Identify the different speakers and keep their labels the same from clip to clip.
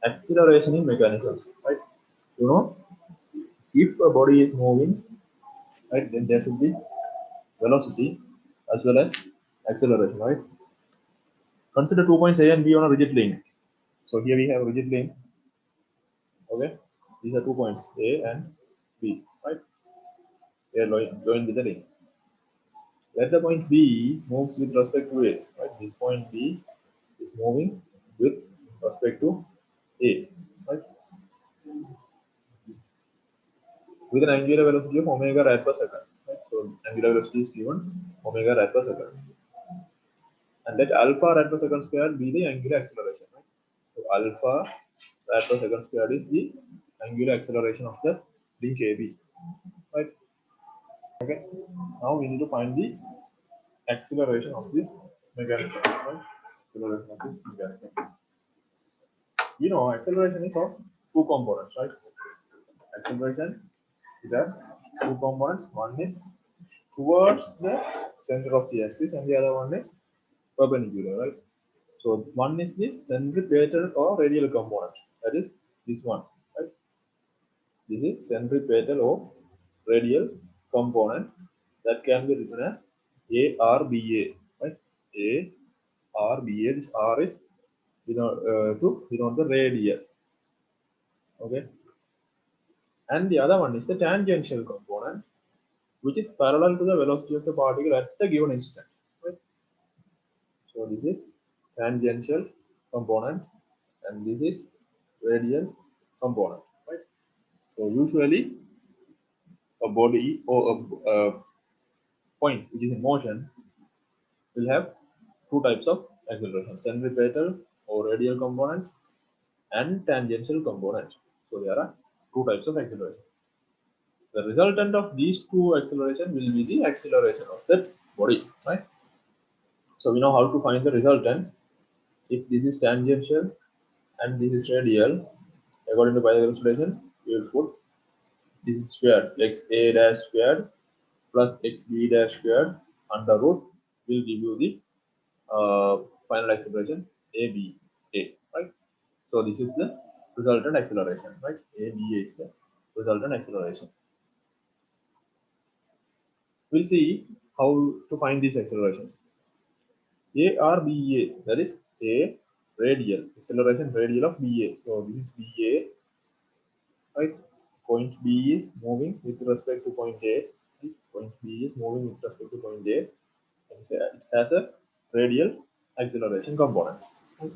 Speaker 1: acceleration in mechanisms, right? You know, if a body is moving, right, then there should be velocity as well as acceleration, right? Consider 2 points A and B on a rigid link. So here we have rigid link. Okay, these are 2 points A and B, right? They are joined with the link. Let the point B moves with respect to A, right? This point B is moving with respect to A, right? With an angular velocity of omega rad per second, right? So angular velocity is given omega rad per second, and let alpha rad per second squared be the angular acceleration, right? So alpha rad per second squared is the angular acceleration of the link AB, right? Okay. Now we need to find the acceleration of this mechanism, right? Acceleration of this mechanism. Acceleration is of two components, right? Acceleration, it has two components. One is towards the center of the axis, and the other one is perpendicular, right? So one is the centripetal or radial component. That is this one, right? This is centripetal or radial component that can be written as ARBA, right? ARBA. This R is to denote the radial. Okay. And the other one is the tangential component, which is parallel to the velocity of the particle at the given instant. Right? So this is tangential component, and this is radial component. Right? So usually a body or a point which is in motion will have two types of acceleration: centripetal or radial component and tangential component. So there are two types of acceleration. The resultant of these two acceleration will be the acceleration of that body, right? So we know how to find the resultant. If this is tangential and this is radial, according to Pythagoras relation, we will put this is squared, xa dash squared plus xb dash squared under root will give you the final acceleration ABA, right? So this is the resultant acceleration, right? ABA is the resultant acceleration. We'll see how to find these accelerations. ARBA, that is A radial, acceleration radial of BA. So this is BA, right? Point B is moving with respect to point A. Right? Point B is moving with respect to point A. And it has a radial acceleration component. Right?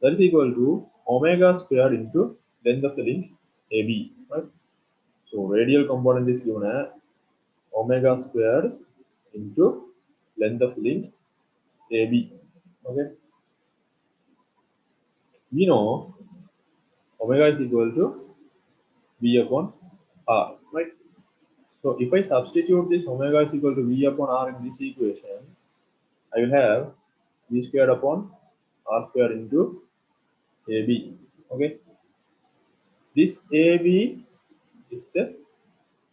Speaker 1: That is equal to omega squared into length of the link AB. Right? So radial component is given as omega squared into length of link AB. Okay. We know omega is equal to V upon R, right? So if I substitute this omega is equal to V upon R in this equation, I will have V squared upon R squared into AB. Okay. This AB is the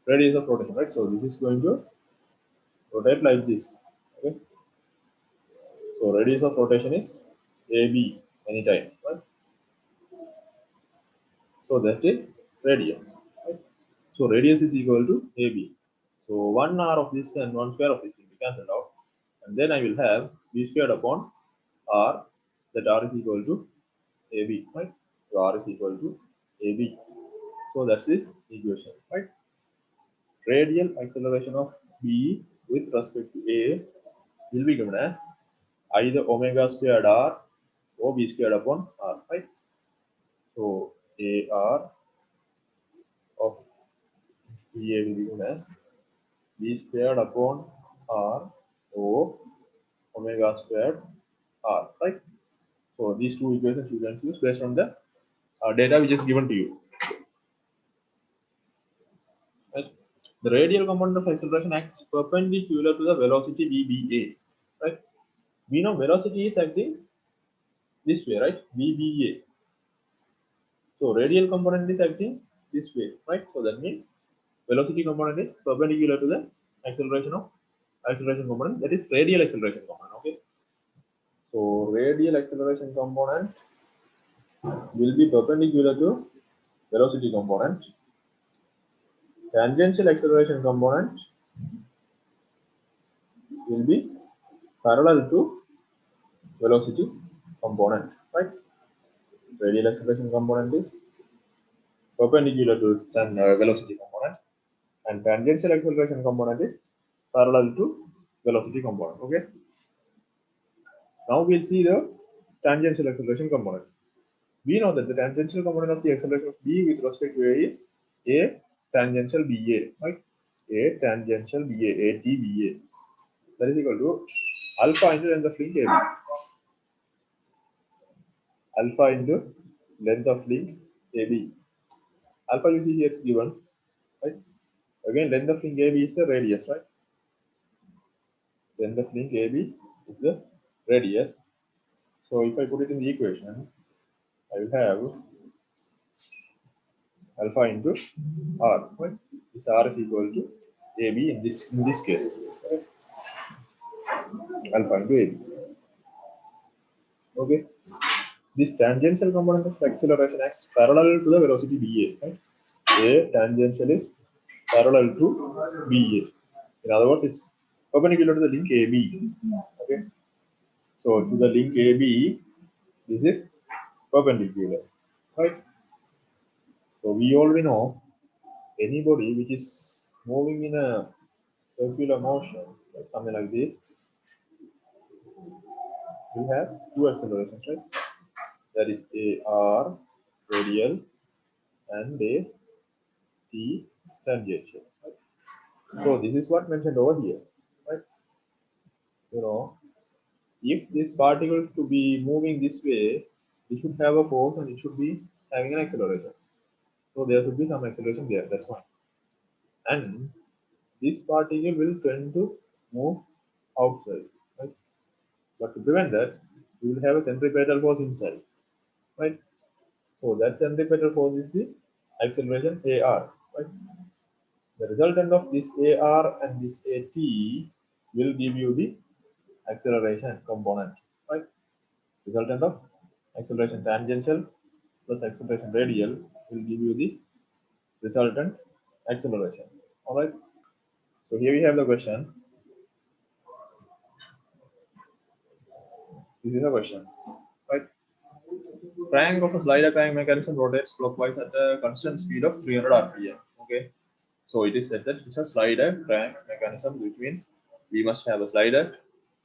Speaker 1: radius of rotation, right? So this is going to rotate like this. Okay. So radius of rotation is AB anytime, right? So that is radius. Right? So radius is equal to AB. So 1 r of this and 1 square of this will be cancelled out. And then I will have b squared upon r, that r is equal to AB, right? So r is equal to AB. So that's this equation, right? Radial acceleration of B with respect to A will be given as either omega squared r or b squared upon r, right? So AR of BA will be given as b squared upon r or omega squared r, right? So these two equations you can use based on the data which is given to you. Right? The radial component of acceleration acts perpendicular to the velocity VBA. Right? We know velocity is acting this way, right? VBA. So radial component is acting this way, right? So that means velocity component is perpendicular to the acceleration component, that is radial acceleration component. Okay. So radial acceleration component will be perpendicular to velocity component. Tangential acceleration component will be parallel to velocity component, right? Radial acceleration component is perpendicular to velocity component, and tangential acceleration component is parallel to velocity component. Okay. Now we'll see the tangential acceleration component. We know that the tangential component of the acceleration of b with respect to a is a tangential ba, right? A tangential ba, a t ba. That is equal to alpha into length of link ab. Alpha into length of link ab. Alpha you see here is given, right? Again, length of link ab is the radius, right? Length of link ab is the radius. So if I put it in the equation, I will have alpha into r, right? This r is equal to ab in this case, right? Alpha into ab. Okay. This tangential component of acceleration acts parallel to the velocity ba, right? A tangential is parallel to ba. In other words, it's perpendicular to the link ab. Okay. So to the link ab, this is perpendicular, right? So we already know anybody which is moving in a circular motion, like something like this, we have two accelerations, right? That is a r radial and a t tangential. Right? So this is what mentioned over here, right? You know, if this particle to be moving this way, it should have a force and it should be having an acceleration. So there should be some acceleration there. That's fine. And this particle will tend to move outside, right? But to prevent that, we will have a centripetal force inside, right? So that centripetal force is the acceleration AR, right? The resultant of this AR and this AT will give you the acceleration component, right? Resultant of acceleration tangential plus acceleration radial will give you the resultant acceleration. All right. So here we have the question. This is a question, right? Crank of a slider crank mechanism rotates clockwise at a constant speed of 300 rpm. Okay. So it is said that it's a slider crank mechanism, which means we must have a slider,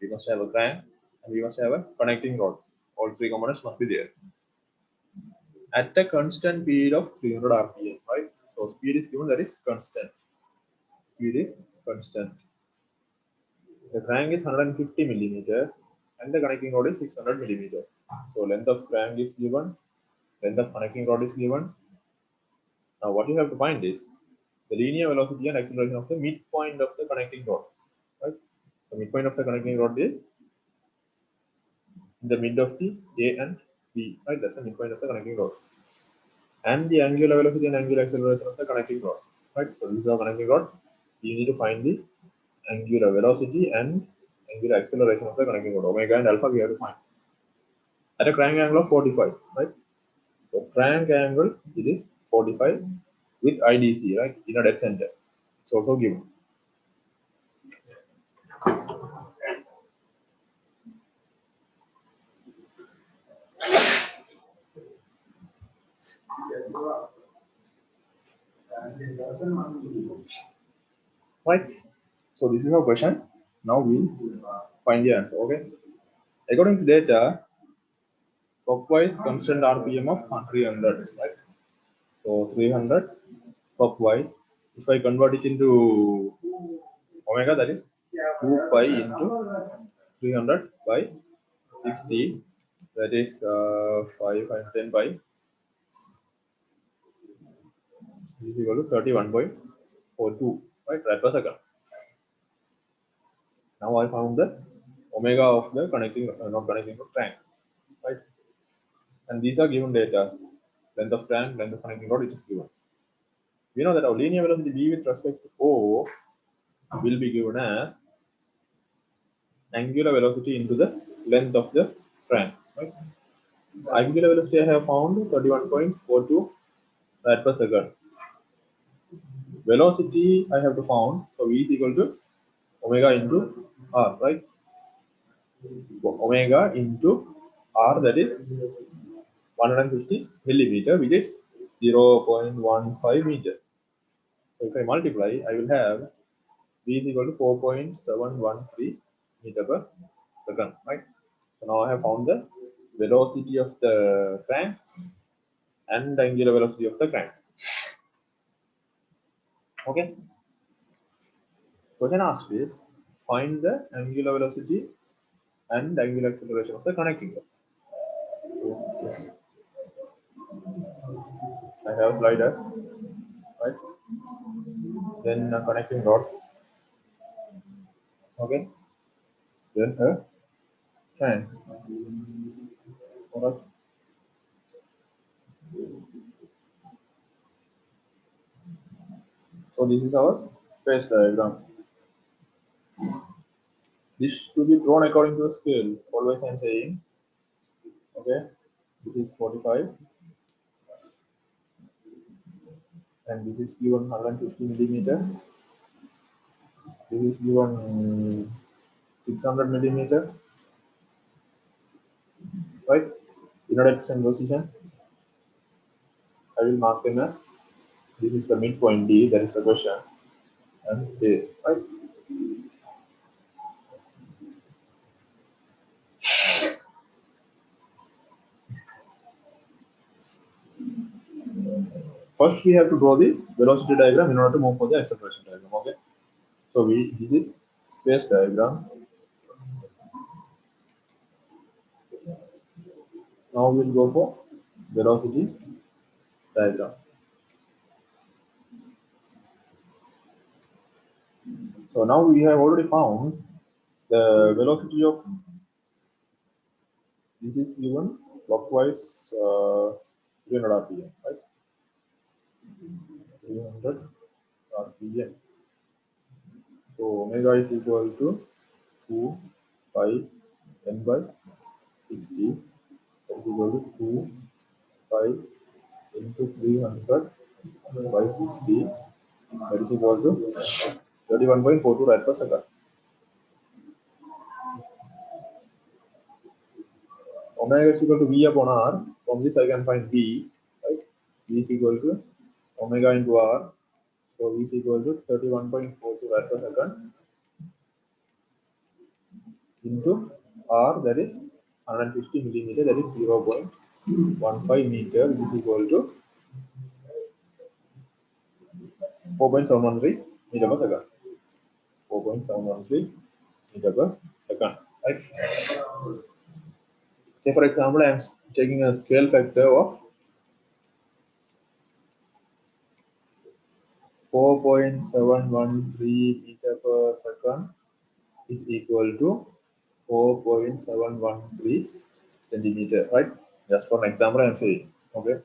Speaker 1: we must have a crank, and we must have a connecting rod. All three components must be there at a constant speed of 300 rpm, right? So speed is given, that is constant. Speed is constant. The crank is 150 millimeter and the connecting rod is 600 millimeter. So length of crank is given, length of connecting rod is given. Now what you have to find is the linear velocity and acceleration of the midpoint of the connecting rod. Right? The midpoint of the connecting rod is in the mid of the A and B. Right? That's the midpoint of the connecting rod. And the angular velocity and angular acceleration of the connecting rod. Right? So this is our connecting rod. You need to find the angular velocity and angular acceleration of the connecting rod. Omega and alpha we have to find. At a crank angle of 45, right? So crank angle it is 45 with IDC, right? In a dead center. It's also given. Right? So this is our question. Now we'll find the answer. Okay. According to data, clockwise constant RPM of 300, right? So 300 clockwise. If I convert it into omega, that is 2 pi into 300 by 60. That is 5 and 10 pi. This is equal to 31.42, right? Right per second. Now I found the omega of the connecting, not connecting to crank, right? And these are given data. Length of crank, length of connecting rod, it is given. We know that our linear velocity v with respect to O will be given as angular velocity into the length of the crank, right? Angular velocity I have found 31.42 rad per second. Velocity I have to found, so V is equal to omega into R, right? Omega into R, that is 150 millimeter, which is 0.15 meter. So if I multiply, I will have V is equal to 4.713 meter per second, right? So now I have found the velocity of the crank and the angular velocity of the crank. Okay. Question asked is find the angular velocity and the angular acceleration of the connecting rod. So I have slider, right? Then a connecting rod. Okay. Then a crank. Alright. So this is our space diagram. This to be drawn according to a scale. Always I'm saying, okay, this is 45 and this is given 150 millimeter. This is given 600 millimeter, right? Unit and position. I will mark them as this is the midpoint D, that is the question, and A, right? First, we have to draw the velocity diagram in order to move for the acceleration diagram. Okay. So this is space diagram. Now we'll go for velocity diagram. So now we have already found the velocity of this is given clockwise 300 rpm, right? 300 rpm. So omega is equal to 2 pi n by 60. That is equal to 2 pi into 300 by 60. That is equal to 31.42 rad per second. Omega is equal to V upon R. From this I can find V, right? V is equal to omega into R. So V is equal to 31.42 rad per second into R, that is 150 millimeter, that is 0.15 meter, which is equal to 4.713 meter per second. 4.713 meter per second, right? Say for example, I am taking a scale factor of 4.713 meter per second is equal to 4.713 centimeter, right? Just for an example, I am saying, okay.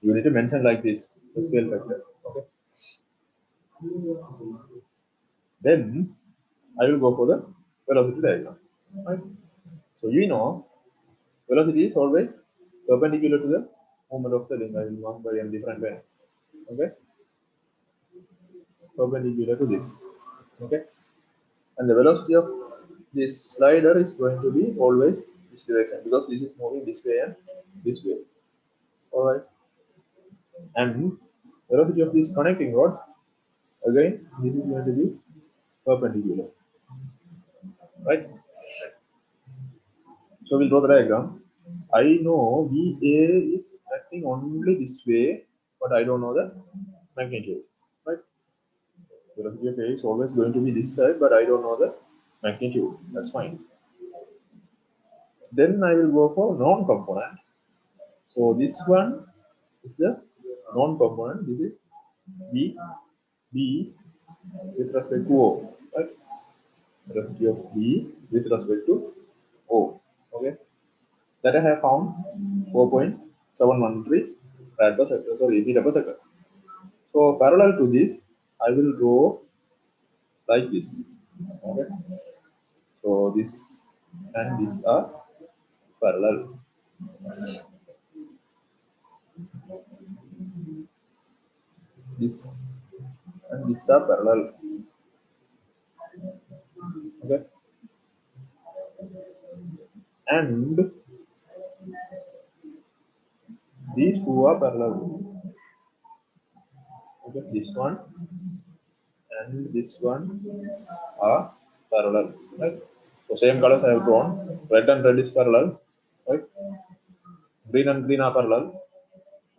Speaker 1: You need to mention like this, the scale factor, okay. Then I will go for the velocity diagram, right? So you know, velocity is always perpendicular to the movement of the link. I will mark by a different way, okay. Perpendicular to this, okay. And the velocity of this slider is going to be always this direction because this is moving this way and this way. All right. And velocity of this connecting rod, again, this is going to be perpendicular, right? So we'll draw the diagram. I know VA is acting only this way, but I don't know the magnitude, right? Velocity of A is always going to be this side, but I don't know the magnitude. That's fine. Then I will go for non-component. So this one is the non-component. This is B with respect to O, right? Velocity of B with respect to O. Okay. That I have found 4.713 rad per second, sorry, meter per second. So parallel to this, I will draw like this. Okay. So this and this are parallel. This and this are parallel. Okay, and these two are parallel. Okay, this one and this one are parallel. Right. So same colors I have drawn. Red and red is parallel. Right. Green and green are parallel,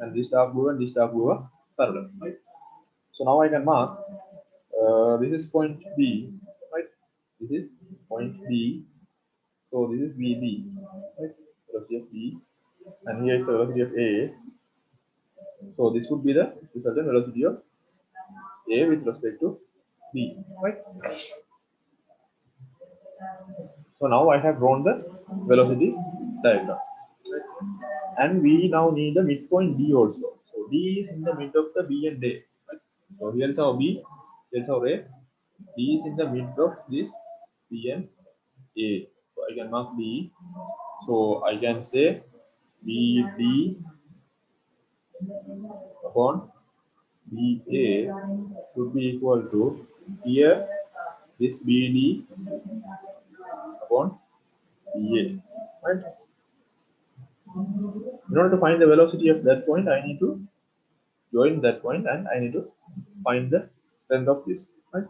Speaker 1: and this dark blue and this dark blue are parallel. Right. So now I can mark. This is point B. Right. This is point B. So this is VB. Right. Velocity of B, and here is the velocity of A. So this would be the resultant velocity of A with respect to B, right? So now I have drawn the velocity diagram, right? And we now need the midpoint D also. So D is in the mid of the B and A, right? So here is our B, here is our A. D is in the mid of this B and A. So I can mark B. So I can say BD upon BA should be equal to here this BD upon BA, right? In order to find the velocity of that point, I need to join that point and I need to find the length of this, right?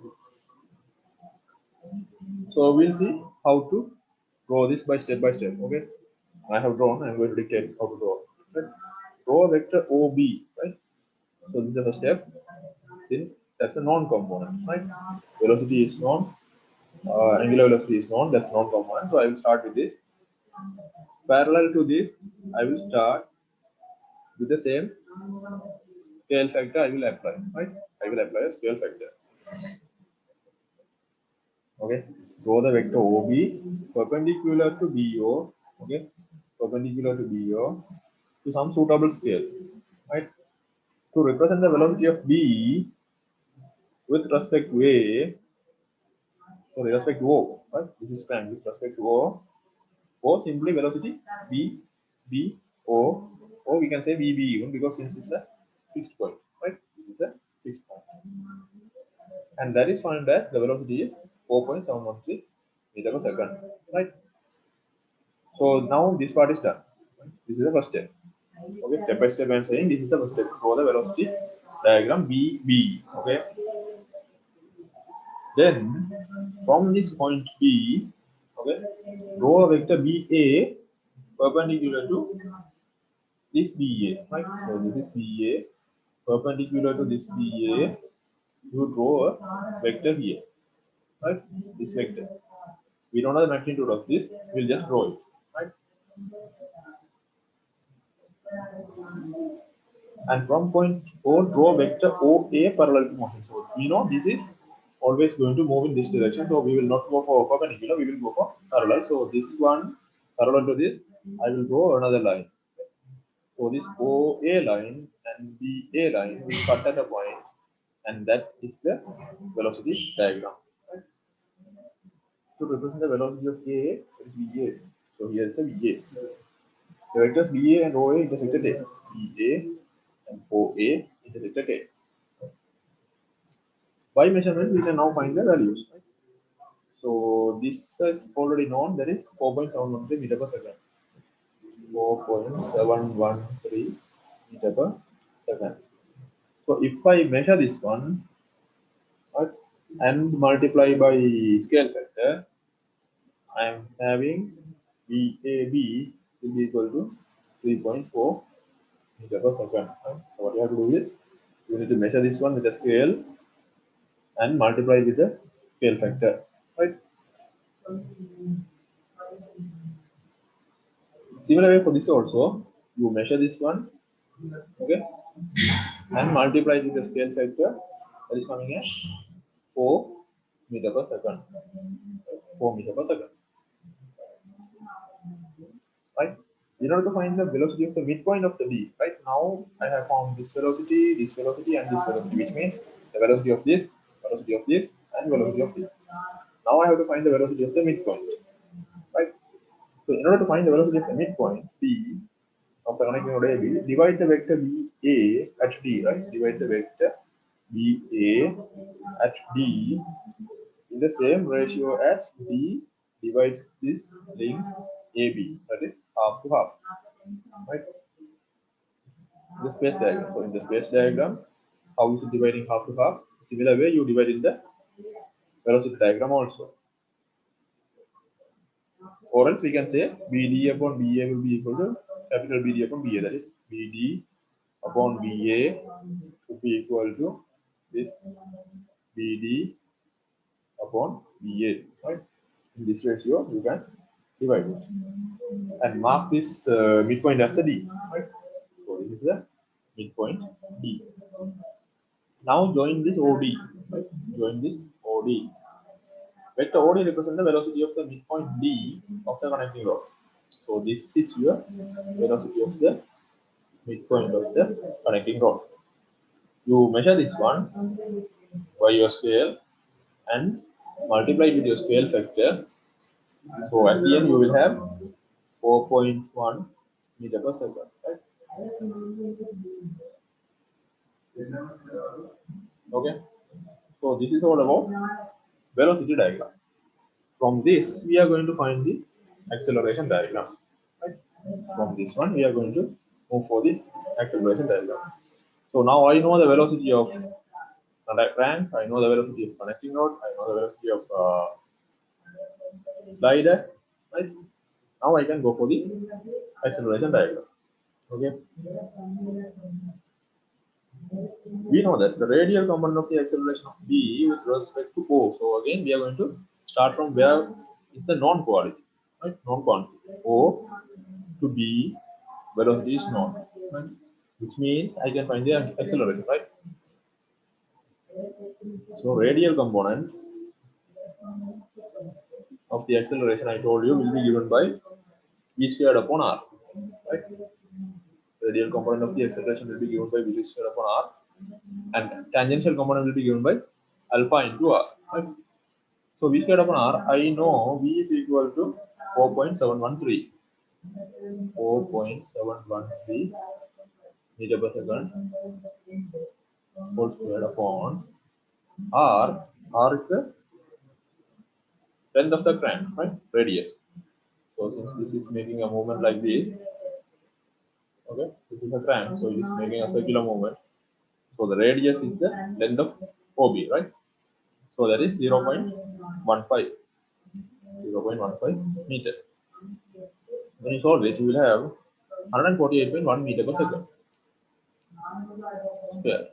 Speaker 1: So we'll see how to draw this by step, okay? I have drawn, I'm going to dictate how to draw, right? Draw a vector OB, right? So this is the first step, since that's a non-component, right? Velocity is known, angular velocity is known, that's non-component. So I will start with this. Parallel to this, I will start with the same scale factor I will apply, right? I will apply a scale factor. Okay, draw the vector OB perpendicular to BO, okay, perpendicular to BO to some suitable scale, right? To represent the velocity of B with respect to A, so with respect to O, right? This is span with respect to O simply velocity B, O, or we can say BB even because since it's a fixed point, right? This is a fixed point. And that is found as the velocity is 4.713 meter per second, right? So now this part is done. This is the first step. Okay, step by step I am saying this is the first step. Draw the velocity diagram BB. Okay. Then from this point B, okay, draw a vector BA perpendicular to this BA. Right. So this is BA perpendicular to this BA. You draw a vector here. Right. This vector. We don't know the magnitude of this. We'll just draw it. Right. And from point O, draw vector OA parallel to motion. So we know this is always going to move in this direction. So we will not go for perpendicular, we will go for parallel. So this one parallel to this, I will draw another line. So this OA line and BA line will cut at a point, and that is the velocity diagram. Right? To represent the velocity of A, it is VA. So here is a VA. The vectors BA and OA intersected A. BA and OA intersected A. By measurement, we can now find the values. Right? So this is already known, that is 4.713 meter per second. 4.713 meter per second. So if I measure this one, right, and multiply by scale factor, I am having VAB will be equal to 3.4 meter per second. Right? So what you have to do is you need to measure this one with a scale and multiply with the scale factor. Right? Similar way for this also, you measure this one, okay, and multiply with the scale factor, that is coming as 4 meter per second. 4 meter per second. Right? In order to find the velocity of the midpoint of the D, right now I have found this velocity, and this velocity, which means the velocity of this, and velocity of this. Now I have to find the velocity of the midpoint, right? So in order to find the velocity of the midpoint B of the connecting node AB, divide the vector BA at D, right? Divide the vector BA at D in the same ratio as D divides this link AB, that is half to half, right? The space diagram. So in the space diagram, how is it dividing half to half? Similar way you divide in the velocity diagram also. Or else we can say BD upon BA will be equal to capital BD upon BA. That is BD upon BA should be equal to this BD upon BA. Right? In this ratio, you can divide it and mark this midpoint as the D. Right? So this is the midpoint D. Now join this OD. Right? Join this OD. Vector OD represents the velocity of the midpoint D of the connecting rod. So this is your velocity of the midpoint of the connecting rod. You measure this one by your scale and multiply with your scale factor. So at the end you will have 4.1 meter per second. Right? Okay. So this is all about velocity diagram. From this we are going to find the acceleration diagram. Right? From this one we are going to move for the acceleration diagram. So now I know the velocity of crank, I know the velocity of connecting rod, I know the velocity of slider, right? Now I can go for the acceleration diagram. Okay. We know that the radial component of the acceleration of B with respect to O. So again we are going to start from where is the known quantity, right? Known quantity. O to B velocity is known, right? Which means I can find the acceleration, right? So radial component of the acceleration I told you will be given by v squared upon r, right? Radial component of the acceleration will be given by v squared upon r, and tangential component will be given by alpha into r, right? So v squared upon r, I know v is equal to 4.713, 4.713 meter per second whole squared upon r. R is the length of the crank, right? Radius. So since this is making a movement like this, okay, this is a crank, so it is making a circular movement. So the radius is the length of OB, right? So that is 0.15, 0.15 meter. When you solve it, you will have 148.1 meter per second square,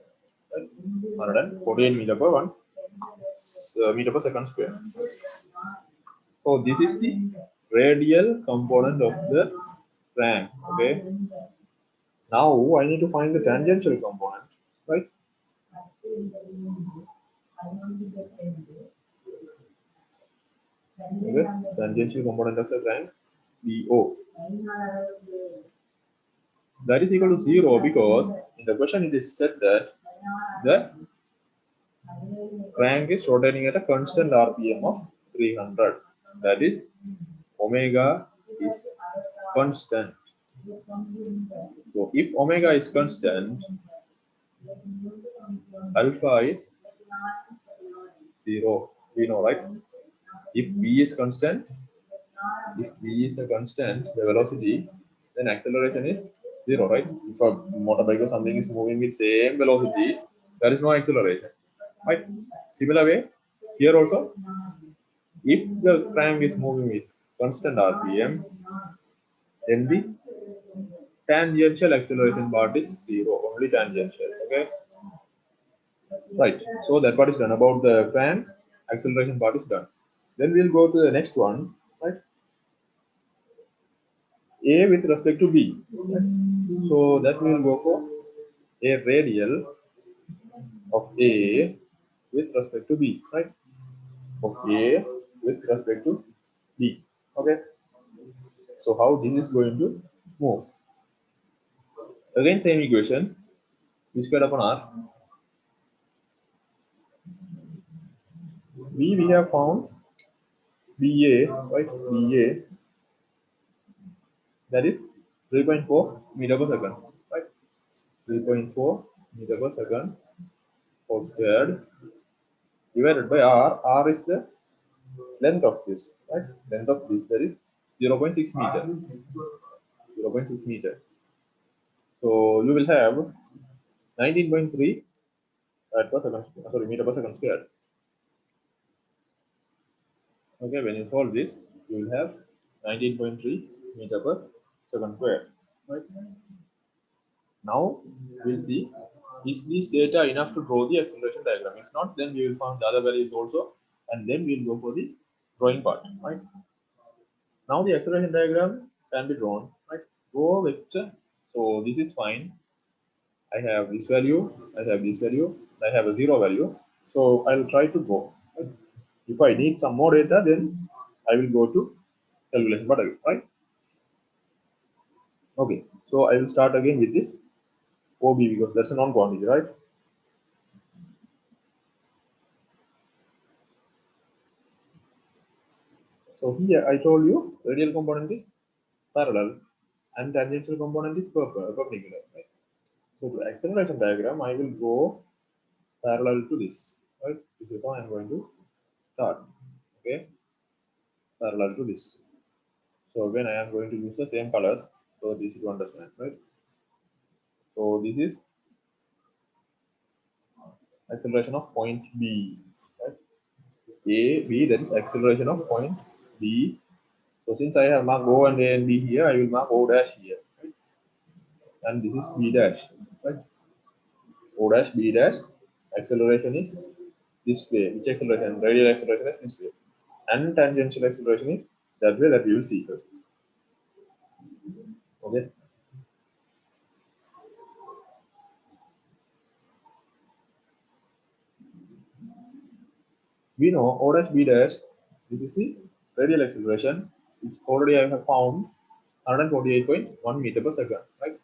Speaker 1: right? 148 meter per 1 meter per second square. So this is the radial component of the crank. Okay. Now I need to find the tangential component, right? Okay. Tangential component of the crank, DO. That is equal to 0 because in the question it is said that the crank is rotating at a constant RPM of 300. That is omega is constant. So if omega is constant, alpha is 0. We know, right? If v is constant, if v is a constant, the velocity, then acceleration is 0, right? If a motorbike or something is moving with same velocity, there is no acceleration, right? Similar way, here also, if the crank is moving with constant RPM, then the tangential acceleration part is 0, only tangential, okay? Right, so that part is done. About the crank, acceleration part is done. Then we'll go to the next one, right? A with respect to B. Right? So that we will go for a radial of A with respect to B, right? Of A with respect to B. Okay. So how this is going to move? Again, same equation. V squared upon R. B we have found BA, right? BA that is 3.4 meter per second, right? 3.4 meter per second whole squared divided by r. R is the length of this, right? Length of this, that is 0.6 meter. 0.6 meter. So you will have 19.3 per second, sorry, meter per second squared. Okay, when you solve this, you will have 19.3 meter per second squared. Right? Now we'll see, is this data enough to draw the acceleration diagram? If not, then we will find the other values also, and then we'll go for the drawing part. Right? Now the acceleration diagram can be drawn. Right? Draw vector. So this is fine. I have this value, I have this value, I have a zero value. So I'll try to go. Right? If I need some more data, then I will go to calculation button, right? Okay, so I will start again with this OB because that's a non-quantity, right? So here I told you radial component is parallel and tangential component is perpendicular, right? So the acceleration diagram, I will go parallel to this, right? This is how I'm going to start, okay? Parallel to this. So again, I am going to use the same colors, so this you understand, right? So this is acceleration of point B, right? A, B, that is acceleration of point B. So since I have marked O and A and B here, I will mark O dash here, right? And this is B dash, right? O dash, B dash, acceleration is this way. Which acceleration? Radial acceleration is this way. And tangential acceleration is that way that we will see first. Okay. We know O dash, B dash, this is the radial acceleration, which already I have found 148.1 meter per second, right?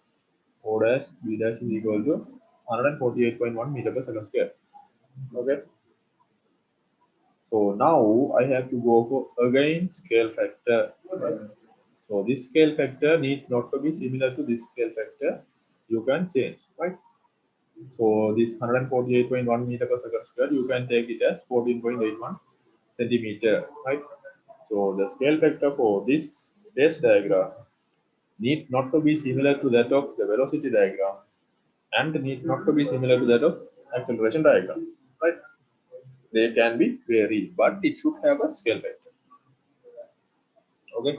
Speaker 1: O dash B dash is equal to 148.1 meter per second square. Okay. So now I have to go for again scale factor. Right? So this scale factor needs not to be similar to this scale factor. You can change, right? So this 148.1 meter per second square, you can take it as 14.81 centimeter, right? So the scale factor for this space diagram need not to be similar to that of the velocity diagram and need not to be similar to that of acceleration diagram, right? They can be varied, but it should have a scale factor. Okay.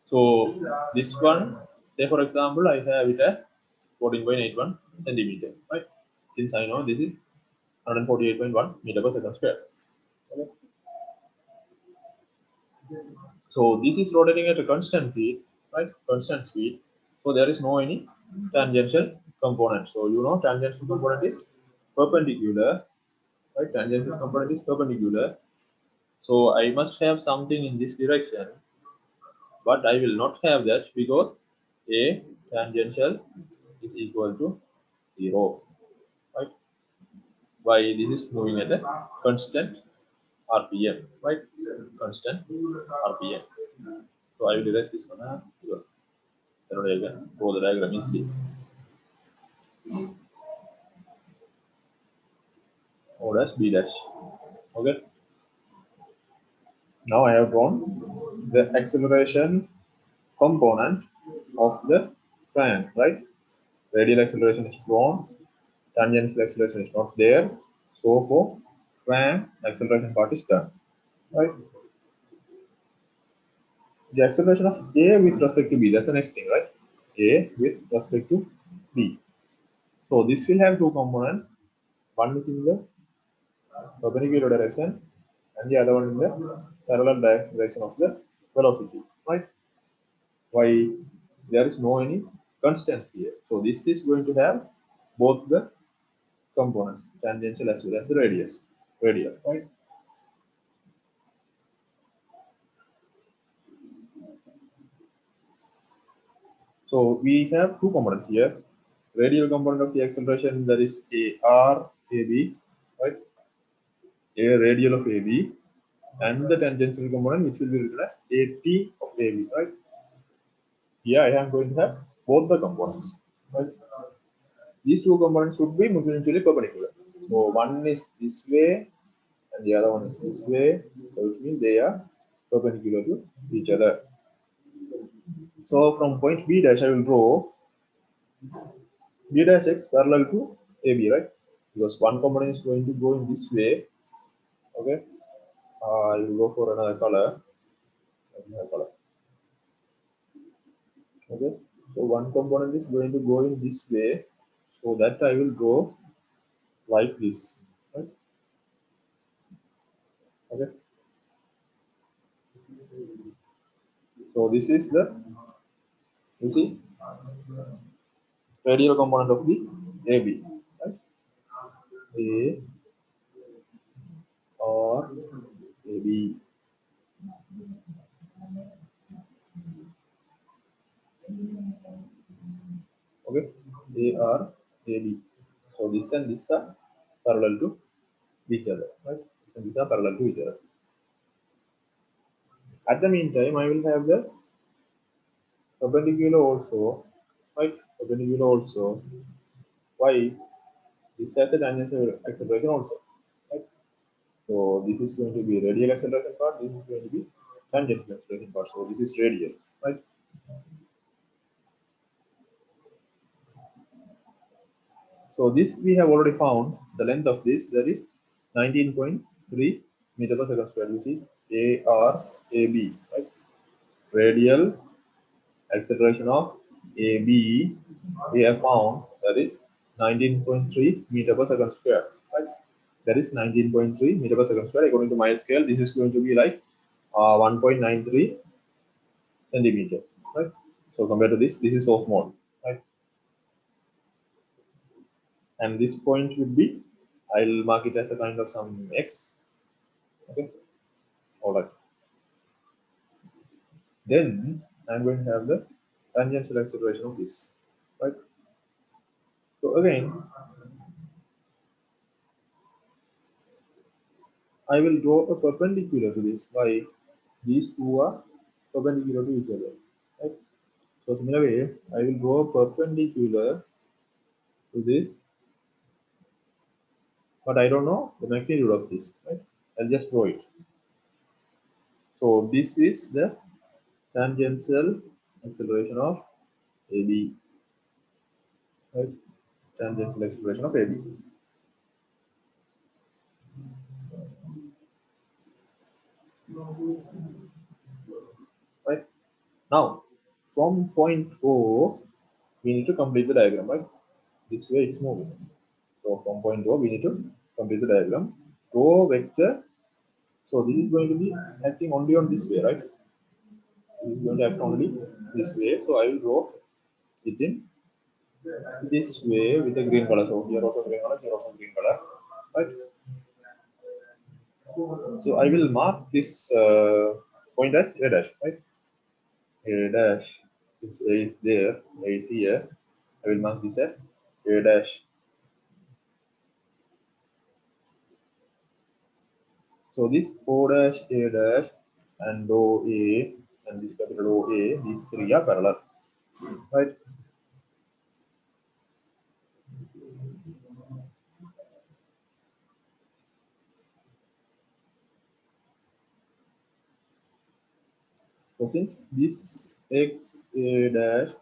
Speaker 1: So this one, say for example, I have it as 14.81 centimeter, right? Since I know this is 148.1 meter per second square. Okay. So this is rotating at a constant speed, right? Constant speed. So there is no any tangential component. So you know tangential component is perpendicular, right? Tangential component is perpendicular. So I must have something in this direction, but I will not have that because a tangential is equal to 0, right? Why this is moving at a constant RPM, right? Constant RPM. So I will erase this one because I can draw the diagram easily. O dash B dash. Okay. Now I have drawn the acceleration component of the fan, right? Radial acceleration is drawn, tangential acceleration is not there. So for fan, acceleration part is done, right? The acceleration of A with respect to B, that's the next thing, right? A with respect to B. So this will have two components. One is in the perpendicular direction and the other one in the parallel direction of the velocity, right? Why? There is no any constants here. So this is going to have both the components, tangential as well as the radial, right? So we have two components here. Radial component of the acceleration, that is AB, right? A radial of AB, and the tangential component which will be written as AT of AB, right? Here I am going to have both the components. Right? These two components should be mutually perpendicular. So one is this way and the other one is this way. So it means they are perpendicular to each other. So from point B dash I will draw B dash x parallel to AB, right? Because one component is going to go in this way. Okay. I will go for another color. Another color. Okay. So one component is going to go in this way. So that I will draw like this. Right? Okay. So this is the, you see, radial component of the AB. Right? A or AB. Okay. A or AB. So this and this are parallel to each other. Right? This and this are parallel to each other. At the meantime, I will have the perpendicular also, right? Perpendicular also. Why? This has a tangential acceleration also, right? So this is going to be radial acceleration part. This is going to be tangential acceleration part. So this is radial, right? So this we have already found the length of this, that is 19.3 meter per second square. You see ARAB, right? Radial acceleration of AB we have found, that is 19.3 meter per second square, right? That is 19.3 meter per second square. According to my scale, this is going to be like 1.93 centimeter, right? So compared to this is so small, right? And this point would be, I'll mark it as a kind of some x, okay? All right. Then I'm going to have the tangential acceleration of this, right? So again, I will draw a perpendicular to this. Why? These two are perpendicular to each other, right? So similar way, I will draw a perpendicular to this, but I don't know the magnitude of this, right? I'll just draw it. So this is the tangential acceleration of AB, right? Tangential acceleration of AB. Right? Now, from point O, we need to complete the diagram, right? This way it's moving. So from point O, we need to complete the diagram. Draw vector. So this is going to be acting only on this way, right? This is going to act only this way. So I will draw it in this way with a green color. So here also green color, here also green color, right? So I will mark this point as A dash, right? A dash. Since A is there, A is here, I will mark this as A dash. So this O dash, A dash, and OA, and this capital OA, these three are parallel, right? So since this X A dash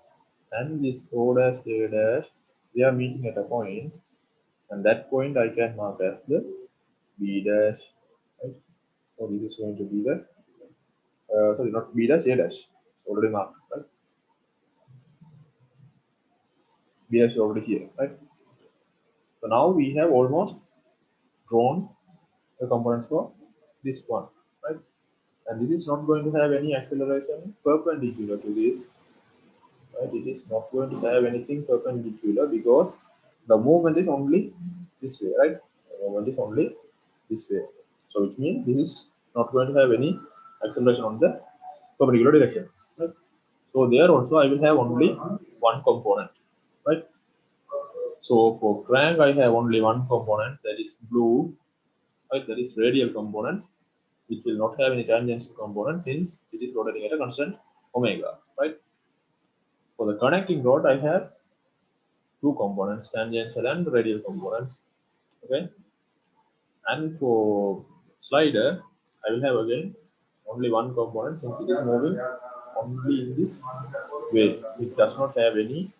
Speaker 1: and this O dash A dash, they are meeting at a point, and that point I can mark as the B dash, right? So this is going to be the, sorry, not B dash, A dash, already marked, right? B dash is already here, right? So now we have almost drawn the components for this one, right? And this is not going to have any acceleration perpendicular to this, right? It is not going to have anything perpendicular because the movement is only this way, right? The movement is only this way. So which means this is not going to have any acceleration on the perpendicular direction, right? So there also I will have only one component, right? So for crank I have only one component, that is blue, right? That is radial component, which will not have any tangential component since it is rotating at a constant omega, right? For the connecting rod, I have two components, tangential and radial components. Okay, and for slider, I will have again only one component since it is moving only in this way. It does not have any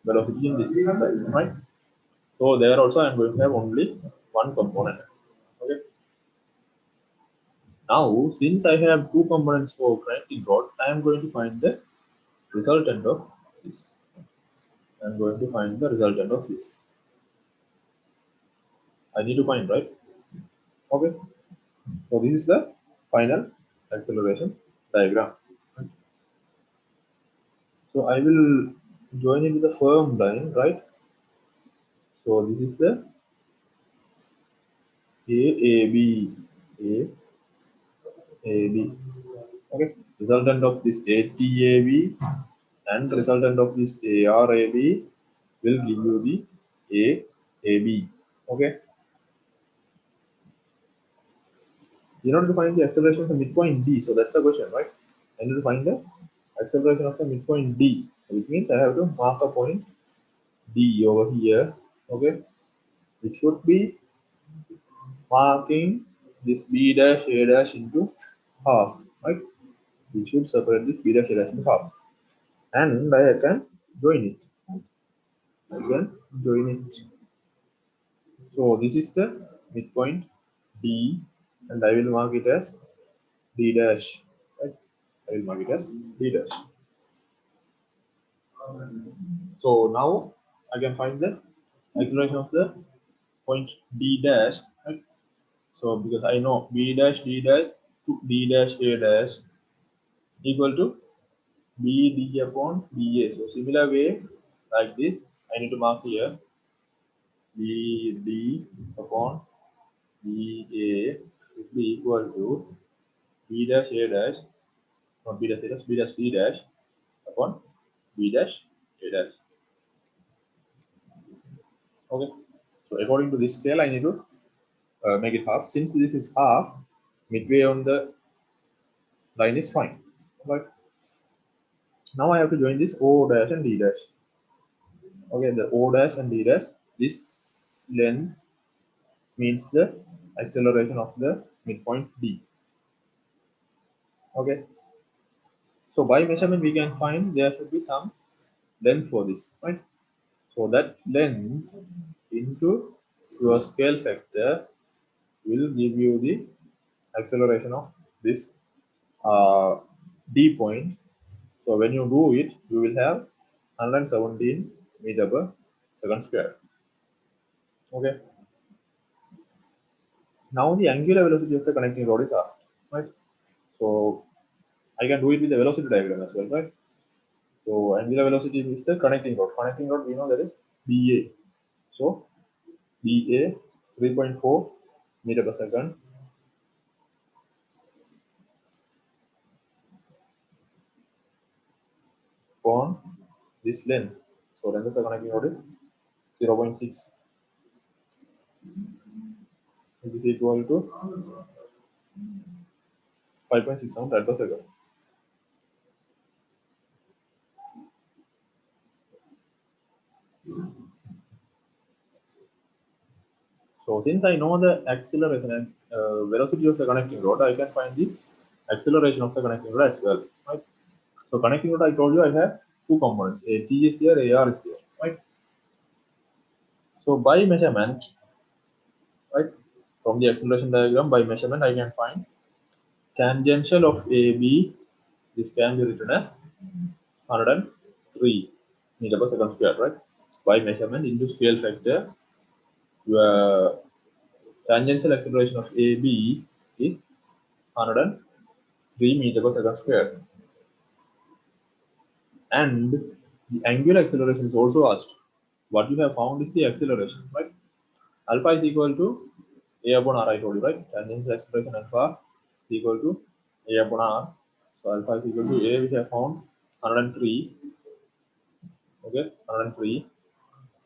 Speaker 1: velocity in this side, right? So there also I am going to have only one component. Okay. Now, since I have two components for connecting rod, I am going to find the resultant of this. I am going to find the resultant of this. I need to find, right? Okay. So this is the final acceleration diagram. So I will join it with the firm line, right? So this is the AAB, AAB. Okay. Resultant of this ATAB and resultant of this ARAB will give you the AAB. Okay. You need to find the acceleration of the midpoint D. So that's the question, right? I need to find the acceleration of the midpoint D. So it means I have to mark a point D over here. Okay. It should be marking this B dash A dash into half, right? We should separate this B dash A dash into half. And I can join it. I can join it. So this is the midpoint D, and I will mark it as D dash. Right? I will mark it as D dash. So now I can find the acceleration of the point D dash. Right? So because I know B dash D dash to D dash A dash equal to BD upon BA. So similar way like this, I need to mark here BD upon BA should be equal to B dash A dash, not B dash A dash, B dash D dash upon B dash A dash. Okay. So according to this scale, I need to make it half. Since this is half, midway on the line is fine. Right. Now I have to join this O dash and D dash. Okay, the O dash and D dash. This length means the acceleration of the midpoint D. Okay. So by measurement, we can find there should be some length for this, right? So that length into your scale factor will give you the acceleration of this D point. So when you do it, you will have 117 meter per second square. Okay. Now the angular velocity of the connecting rod is R, right? So I can do it with the velocity diagram as well, right? So angular velocity is the connecting rod. Connecting rod, we know that is BA. So BA 3.4 meter per second on this length. So length of the connecting rod is 0.6. It is equal to 5.6 meter per second. So since I know the acceleration and velocity of the connecting rod, I can find the acceleration of the connecting rod as well. Right? So connecting rod, I told you I have two components. A T is there, AR is there. Right? So by measurement, right, from the acceleration diagram, by measurement, I can find tangential of AB. This can be written as 103 meter per second square, right? By measurement into scale factor, your tangential acceleration of AB is 103 meter per second square. And the angular acceleration is also asked. What you have found is the acceleration, right? Alpha is equal to A upon R, I told you, right? Tangential acceleration alpha is equal to A upon R. So alpha is equal to A, which I found 103. Okay, 103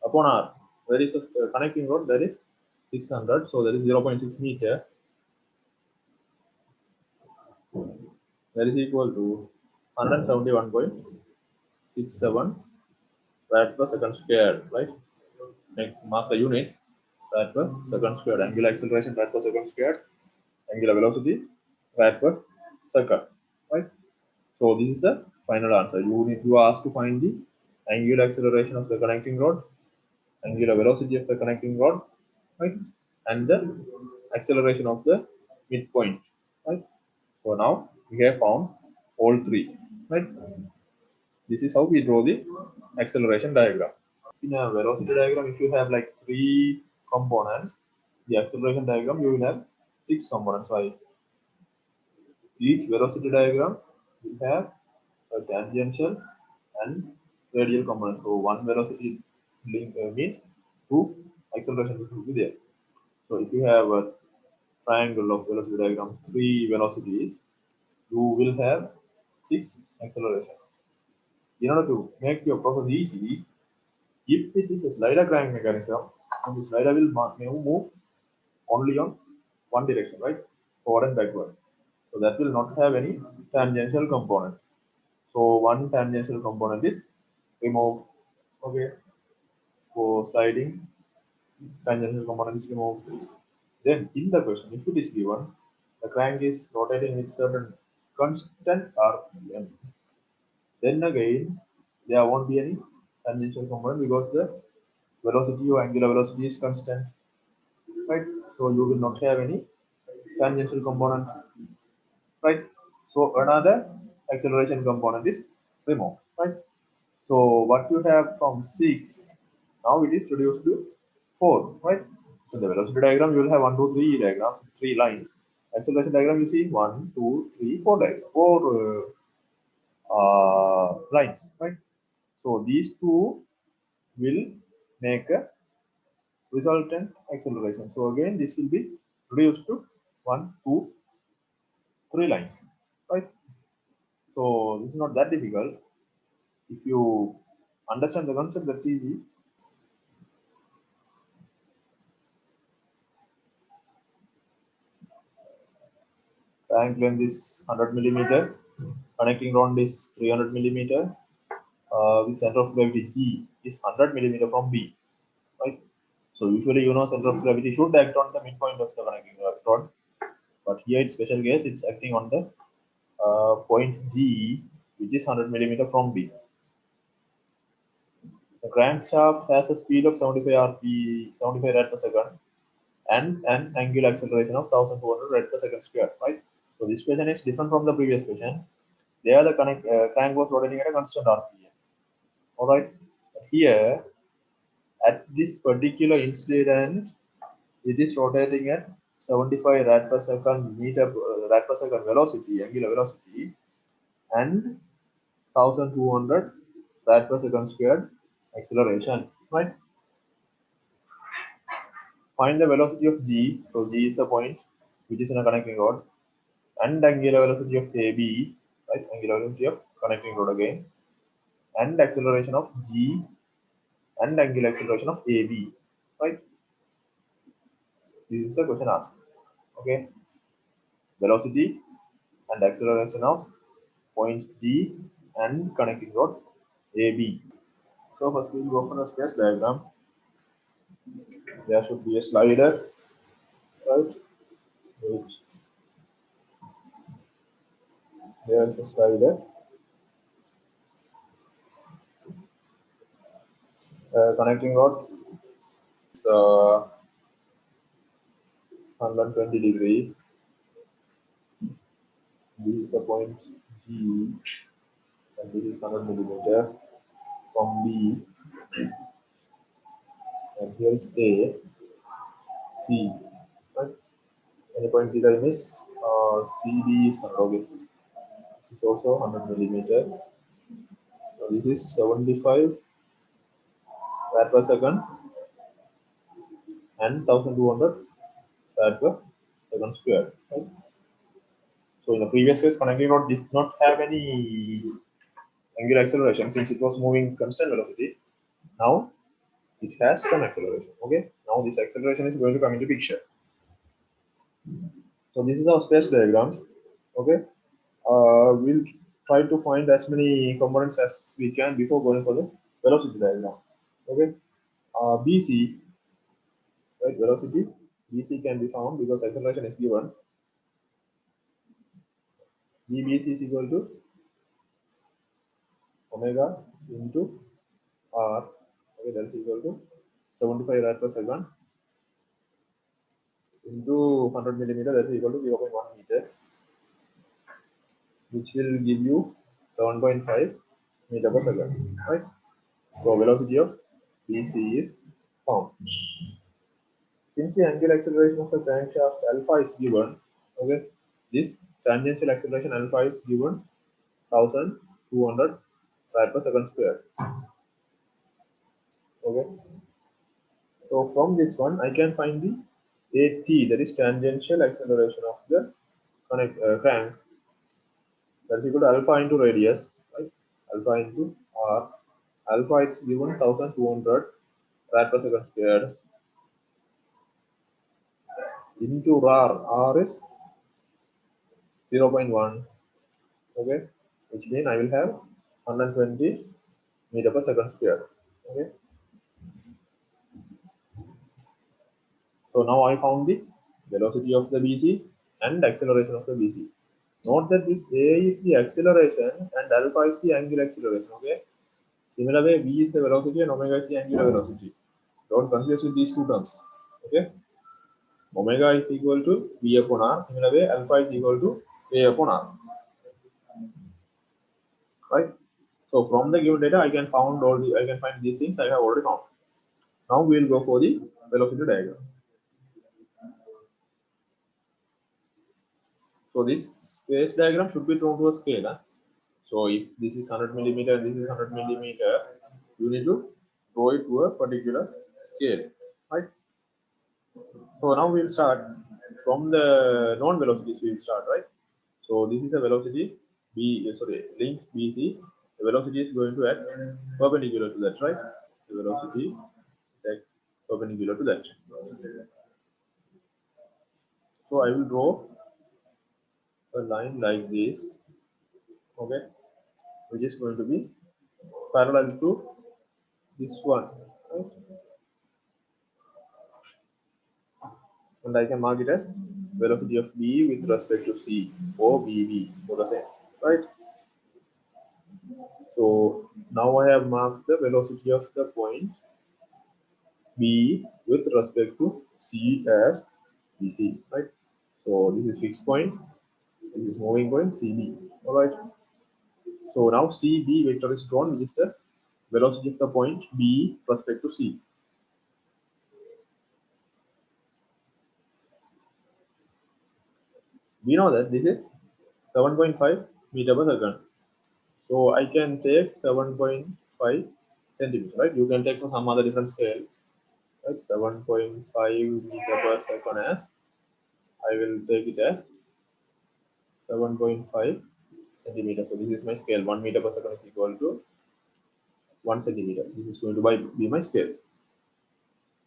Speaker 1: upon R. There is a connecting rod, that is 600. So that is 0.6 meter. That is equal to 171.6 67 rad per second squared, right? Mark the units, rad per second squared. Angular acceleration rad per second squared. Angular velocity rad per second, right? So this is the final answer. You are asked to find the angular acceleration of the connecting rod, angular velocity of the connecting rod, right, and the acceleration of the midpoint, right. So now we have found all three, right. This is how we draw the acceleration diagram. In a velocity diagram, if you have like three components, the acceleration diagram you will have six components. Right? Each velocity diagram will have a tangential and radial component. So one velocity link means two acceleration will be there. So if you have a triangle of velocity diagram, three velocities, you will have six accelerations. In order to make your process easy, if it is a slider crank mechanism, then the slider will move only on one direction, right? Forward and backward. So that will not have any tangential component. So one tangential component is removed. Okay. For sliding, tangential component is removed. Then in the question, if it is given, the crank is rotating with certain constant RPM, then again there won't be any tangential component because the velocity or angular velocity is constant, right? So you will not have any tangential component, right? So another acceleration component is removed, right? So what you have from 6, now it is reduced to 4, right? So the velocity diagram, you will have 1, 2, 3 diagram, 3 lines. Acceleration diagram, you see 1, 2, 3, 4 diagram, 4 lines, right? So these two will make a resultant acceleration. So again, this will be reduced to 1, 2, 3 lines, right? So this is not that difficult. If you understand the concept, that's easy. Crank length is 100 millimeter. Connecting rod is 300 millimeter. With center of gravity G is 100 millimeter from B, right? So usually center of gravity should act on the midpoint of the connecting rod, but here it's special case. It's acting on the point G, which is 100 millimeter from B. The crankshaft has a speed of 75 rad per second, and an angular acceleration of 1200 rad per second square, right? So this question is different from the previous question. There the crank was rotating at a constant RPM. Alright. Here at this particular incident, it is rotating at 75 rad per second rad per second velocity, angular velocity, and 1200 rad per second squared acceleration, right? Find the velocity of G. So G is the point which is in a connecting rod, and angular velocity of AB, right? Angular velocity of connecting rod again, and acceleration of G and angular acceleration of AB, right? This is the question asked. Okay, velocity and acceleration of points G and connecting rod AB. So first we will go for the space diagram. There should be a slider, right? Which there is a slider. Connecting rod is 120 degree. This is the point G, and this is 100 millimeter from B, and here is A, C, right? Any point theta in this CD is 100. Okay. This is also 100 millimeter. So this is 75 rad per second and 1200 rad per second square. Right? So in the previous case, connecting rod did not have any angular acceleration since it was moving constant velocity. Now it has some acceleration. Okay. Now this acceleration is going to come into picture. So this is our space diagram. Okay. We'll try to find as many components as we can before going for the velocity diagram. Okay, BC, right? Velocity BC can be found because acceleration is given. BBC is equal to omega into R. Okay, that is equal to 75 rad per second into 100 millimeter. That is equal to 0.1 meter, which will give you 7.5 meter per second. Right. So velocity of BC is found. Since the angular acceleration of the crankshaft alpha is given, okay, this tangential acceleration alpha is given 1200 rad per second square. Okay, so from this one I can find the AT, that is tangential acceleration of the crank, that is equal to alpha into radius, right? Alpha into R. Alpha is given 1200 rad per second squared into R. R is 0.1. Okay, which means I will have 120 meter per second square. Okay, so now I found the velocity of the BC and acceleration of the BC. Note that this A is the acceleration and alpha is the angular acceleration. Okay, similar way V is the velocity and omega is the angular velocity. Don't confuse with these two terms. Okay, omega is equal to V upon R. Similar way alpha is equal to A upon R. Right. So from the given data, I can find these things I have already found. Now we will go for the velocity diagram. So this phase diagram should be drawn to a scale. Huh? So if this is 100 millimeter, this is 100 millimeter, you need to draw it to a particular scale, right? So now we'll start from the known velocities. We'll start, right? So this is a velocity link BC. The velocity is going to act perpendicular to that, right? The velocity is perpendicular to that. So I will draw a line like this, okay, which is going to be parallel to this one, right? And I can mark it as velocity of B with respect to C or BB for the same, right? So now I have marked the velocity of the point B with respect to C as BC, right? So this is fixed point, this is moving point CB, all right? So now CB vector is drawn, which is the velocity of the point B respect to C. We know that this is 7.5 meter per second. So I can take 7.5 centimeter, right? You can take for some other different scale, right? 7.5 meter per second as, I will take it as 7.5 centimeter. So this is my scale. 1 meter per second is equal to 1 centimeter. This is going to be my scale.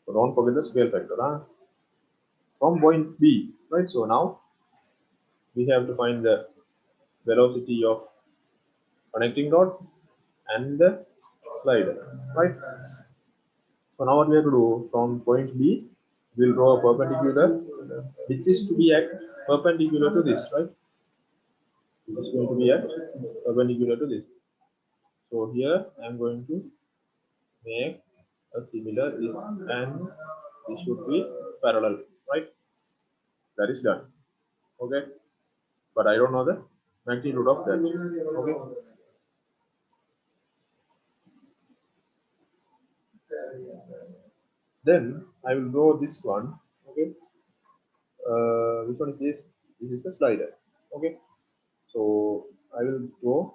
Speaker 1: So don't forget the scale factor. Huh? From point B, right? So now we have to find the velocity of connecting rod and the slider, right? So now what we have to do, from point B, we'll draw a perpendicular, which is to be at perpendicular to this, right? It is going to be at perpendicular to this. So here I am going to make a similar this, and this should be parallel, right? That is done. Okay, but I don't know the magnitude of that. Okay. Then I will draw this one. Okay. Which one is this? This is the slider. Okay. So I will draw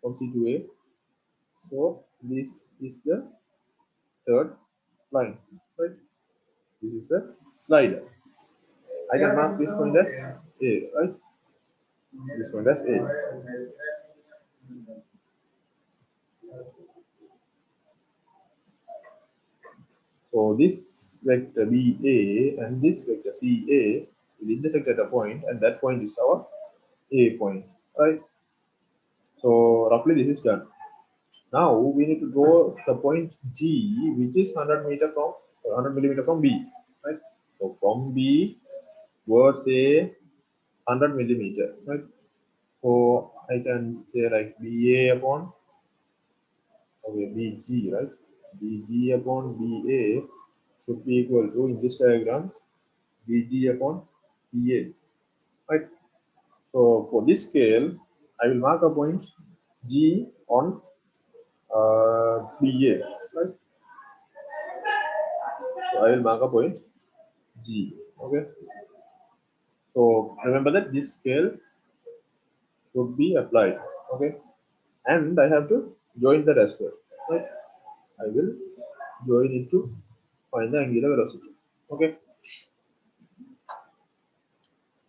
Speaker 1: from C to A. So this is the third line, right? This is the slider. I can mark this point as A, right? This point as A. So this vector BA and this vector CA will intersect at a point, and that point is our A point, right? So roughly this is done. Now we need to draw the point G, which is 100 millimeter from B, right? So from B towards A, 100 millimeter, right? So I can say like BA upon, okay, BG, right? BG upon BA should be equal to, in this diagram, BG upon BA, right? So for this scale, I will mark a point G on BA, right? So I will mark a point G, okay? So remember that this scale should be applied, okay? And I have to join that as well, right? I will join it to find the angular velocity, okay?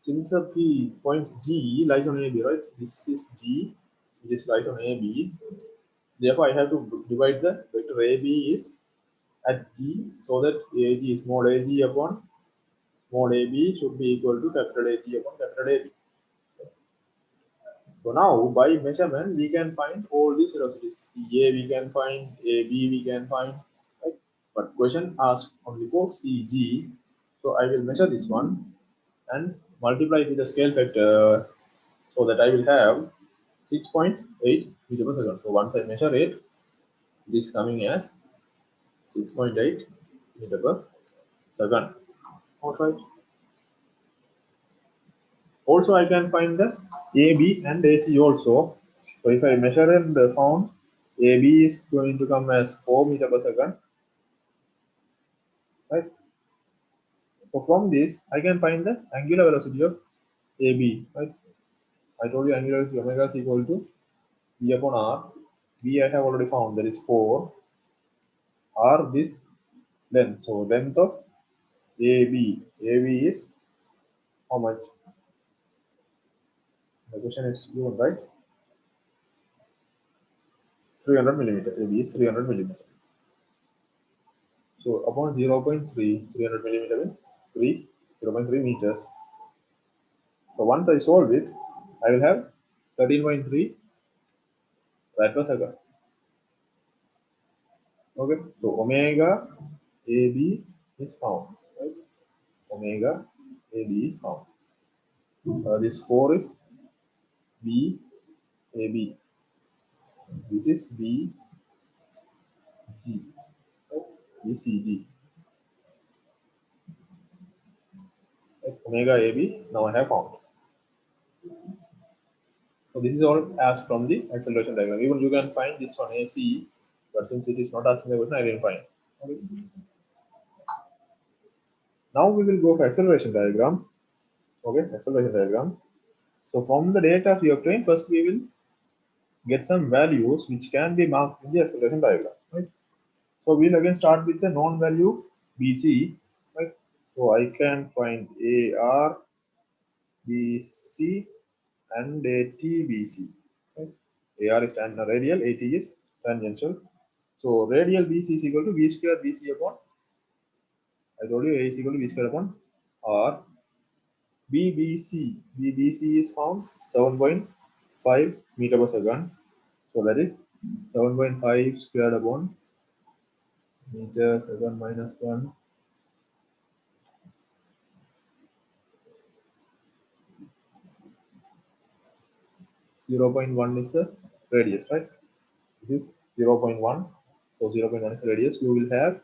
Speaker 1: Since the point G lies on AB, right? This is G, this lies on AB. Therefore, I have to divide the vector AB is at G, so that AG, small AG upon small AB should be equal to capital AG upon capital AB. So now by measurement we can find all these velocities. CA we can find, AB we can find, right? But question asked only for CG. So I will measure this one and multiply it with the scale factor, so that I will have 6.8 meter per second. So once I measure it, it is coming as 6.8 meter per second. Alright. Also I can find the AB and AC also. So if I measure and found AB is going to come as 4 meter per second, right? So from this I can find the angular velocity of AB, right? I told you angular velocity omega is equal to V upon R. V I have already found, that is 4. R this length, so length of AB. AB is how much? The question is given, right? 300 millimeter. AB is 300 millimeter. So upon 0.3, 300 millimeter is 0.3 meters. So once I solve it, I will have 13.3 rad per second. Okay, so omega AB is found, right? Omega AB is found. This 4 is B AB. This is BG, right? BCG. Right? Omega AB now I have found. So this is all asked from the acceleration diagram. Even you can find this one AC, but since it is not asking the question, I didn't find. Okay. Now we will go for acceleration diagram. Okay, acceleration diagram. So from the data we obtained, first we will get some values which can be marked in the acceleration diagram. Right. So we'll again start with the known value BC. Right. So I can find AR, BC, and ATBC. Right. AR is radial, AT is tangential. So radial BC is equal to V square BC upon, I told you A is equal to V square upon R. BBC is found 7.5 meter per second. So that is 7.5 squared upon meter second minus 1. 0.1 is the radius, right? This is 0.1. So 0.1 is the radius. You will have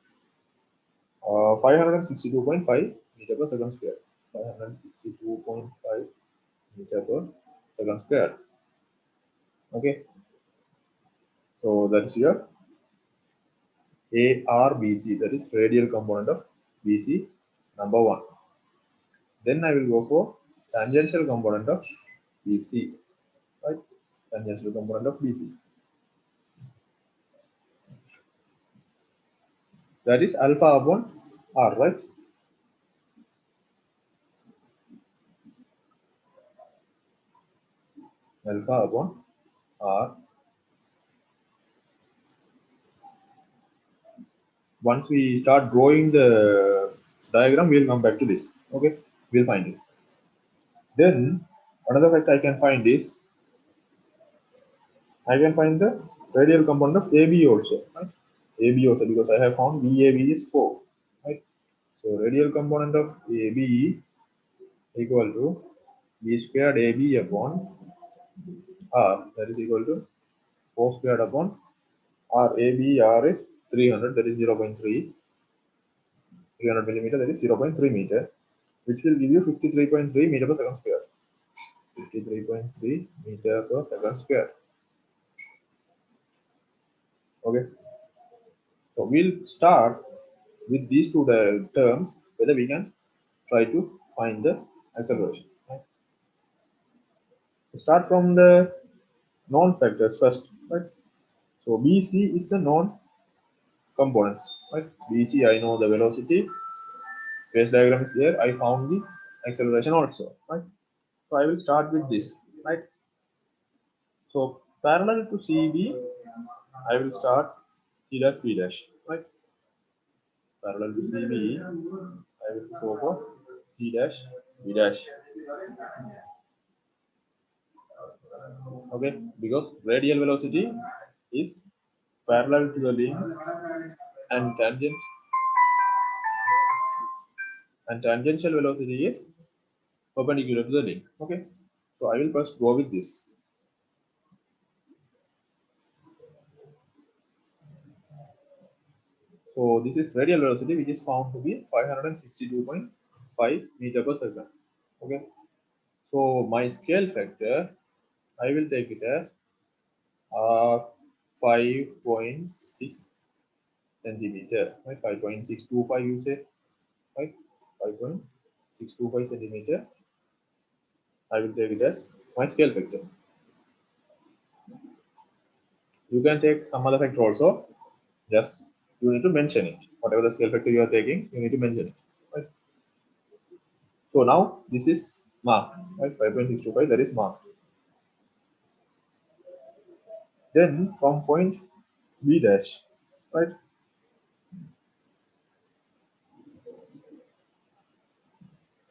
Speaker 1: 562.5 meter per second square. 562.5 meter per second square. Okay. So that is your ARBC, that is radial component of BC number 1. Then I will go for tangential component of BC, right? Tangential component of BC. That is alpha upon R, right? Alpha upon R. Once we start drawing the diagram, we'll come back to this. Okay, we'll find it. Then another fact I can find is I can find the radial component of AB also, right? AB also, because I have found VAB is 4, right? So radial component of AB equal to B squared AB upon R, that is equal to 4 squared upon R. AB R is 300, that is 0.3, 300 millimeter, that is 0.3 meter, which will give you 53.3 meter per second square. 53.3 meter per second square. Okay. So we'll start with these two terms, whether we can try to find the acceleration. Right? Start from the known factors first, right? So BC is the known components, right? BC, I know the velocity, space diagram is there, I found the acceleration also, right? So I will start with this, right? So parallel to CB, I will start C dash B dash, right? Parallel to CB, I will go for C dash B dash. Okay, because radial velocity is parallel to the line and tangential velocity is perpendicular to the line. Okay, so I will first go with this. So this is radial velocity, which is found to be 562.5 meter per second. Okay, so my scale factor, I will take it as 5.6 centimeter, right? 5.625 you say, right? 5.625 centimeter. I will take it as my scale factor. You can take some other factor also. Just you need to mention it. Whatever the scale factor you are taking, you need to mention it. Right? So now this is marked, right? 5.625, that is marked. Then from point B dash, right?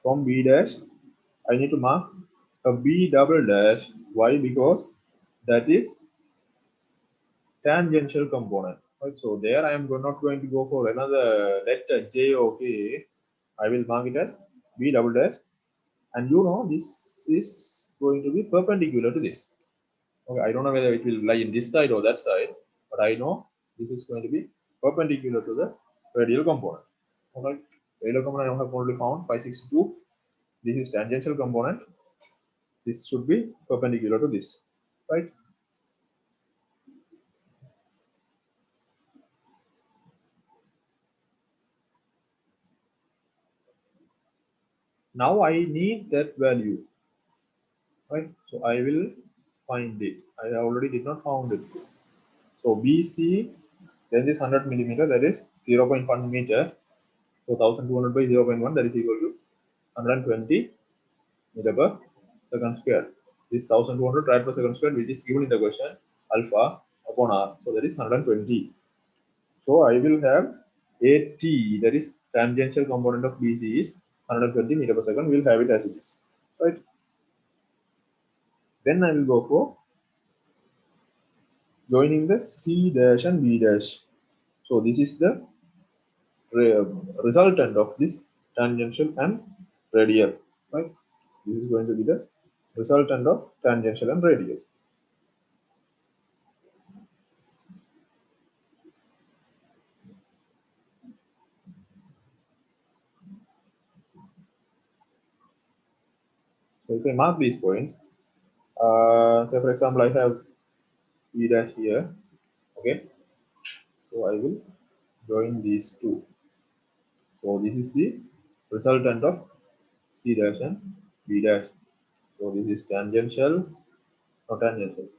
Speaker 1: From B dash, I need to mark a B double dash. Why? Because that is tangential component. Right? So there I am not going to go for another letter J or K. I will mark it as B double dash, and you know this is going to be perpendicular to this. Okay, I don't know whether it will lie in this side or that side, but I know this is going to be perpendicular to the radial component. Alright, radial component I have only found 562. This is tangential component. This should be perpendicular to this, right? Now I need that value, right? So I will find it. I already did not found it. So BC, then this 100 millimeter, that is 0.1 meter. So 1200 by 0.1, that is equal to 120 meter per second square. This 1200 rad per second square, which is given in the question, alpha upon r. So that is 120. So I will have AT, that is tangential component of BC is 120 meter per second. We'll have it as it is, right? Then I will go for joining the C dash and B dash. So this is the resultant of this tangential and radial, right? This is going to be the resultant of tangential and radial. So if I mark these points, so for example, I have E dash here, okay? So I will join these two. So this is the resultant of C dash and B dash. So this is tangential, not tangential.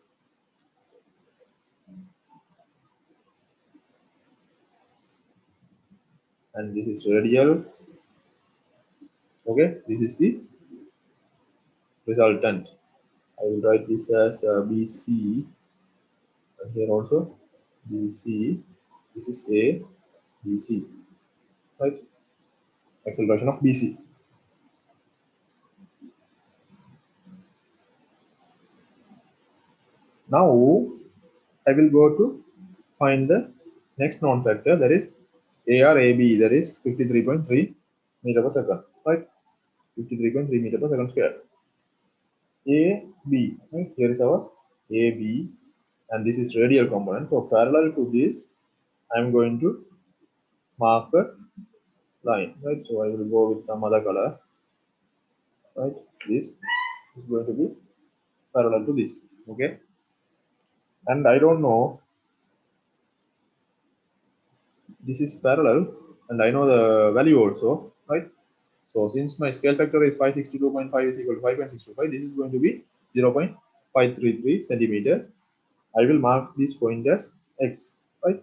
Speaker 1: And this is radial. Okay, this is the resultant. I will write this as BC. Here also BC. This is A, BC. Right? Acceleration of BC. Now I will go to find the next known factor, that is ARAB, that is 53.3 meter per second, right? 53.3 meter per second square. AB, right? Here is our AB, and this is radial component. So parallel to this, I am going to mark a line, right? So I will go with some other color, right? This is going to be parallel to this, okay? And I don't know, this is parallel, and I know the value also, right? So since my scale factor is 562.5 is equal to 5.625, this is going to be 0.533 centimeter. I will mark this point as X, right?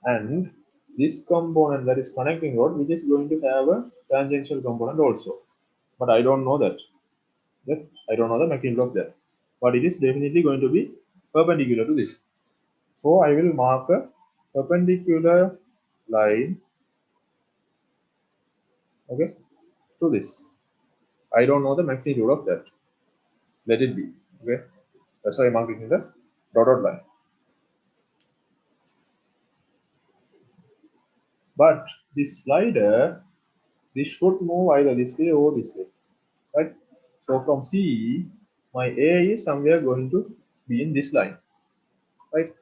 Speaker 1: And this component, that is connecting rod, which is going to have a tangential component also. But I don't know that. I don't know the magnitude of that. But it is definitely going to be perpendicular to this. So I will mark a perpendicular line, okay, to this. I don't know the magnitude of that. Let it be, okay. That's why I mark it in the dotted line. But this slider, this should move either this way or this way, right? So from C, my A is somewhere going to be in this line, right?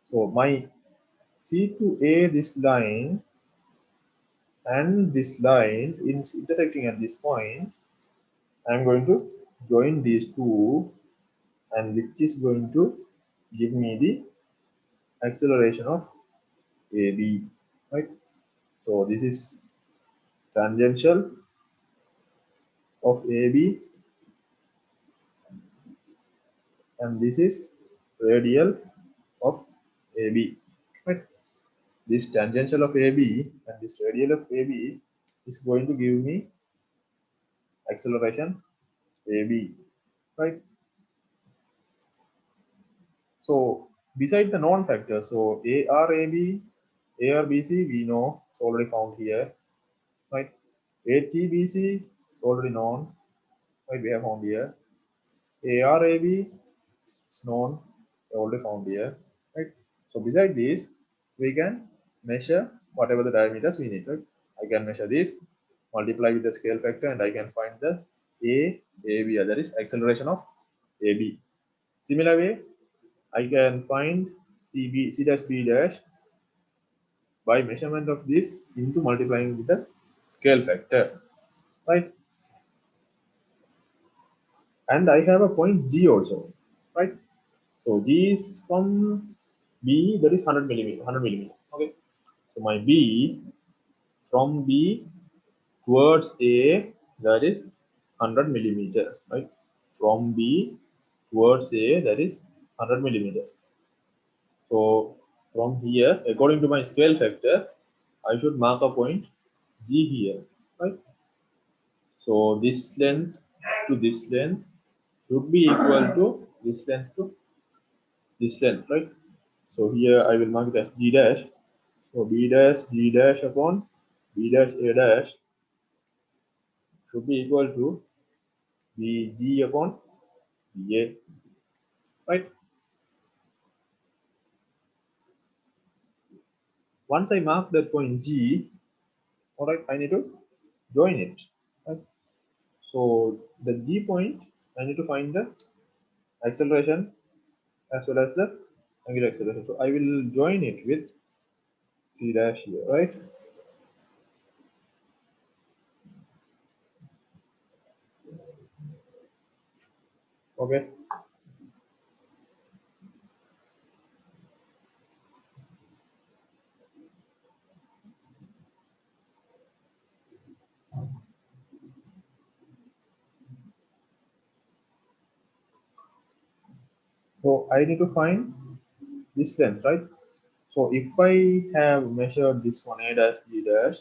Speaker 1: So my C to A, this line and this line is intersecting at this point. I'm going to join these two, and which is going to give me the acceleration of AB, right? So this is tangential of AB, and this is radial of AB, right? This tangential of AB and this radial of AB is going to give me acceleration AB, right? So beside the known factors, so ARAB, ARBC, we know it's already found here, right? ATBC is already known, right? We have found here. ARAB is known, already found here, right? So beside this, we can measure whatever the diameters we need, right? I can measure this, multiply with the scale factor, and I can find the AB, that is acceleration of AB. Similar way, I can find C dash B dash by measurement of this into multiplying with the scale factor, right? And I have a point G also, right? So G is from B, that is 100 millimeter, 100 millimeter, okay? So my B, from B towards A, that is 100 millimeter, right? From B towards A, that is 100 millimeter. So from here, according to my scale factor, I should mark a point G here, right? So this length to this length should be equal to this length to this length, right? So here I will mark it as G dash. So B dash G dash upon B dash A dash should be equal to BG upon BA, right? Once I mark that point G, all right, I need to join it, right? So the G point, I need to find the acceleration as well as the angular acceleration. So I will join it with C dash here, right? Okay. So I need to find this length, right? So if I have measured this one A dash B dash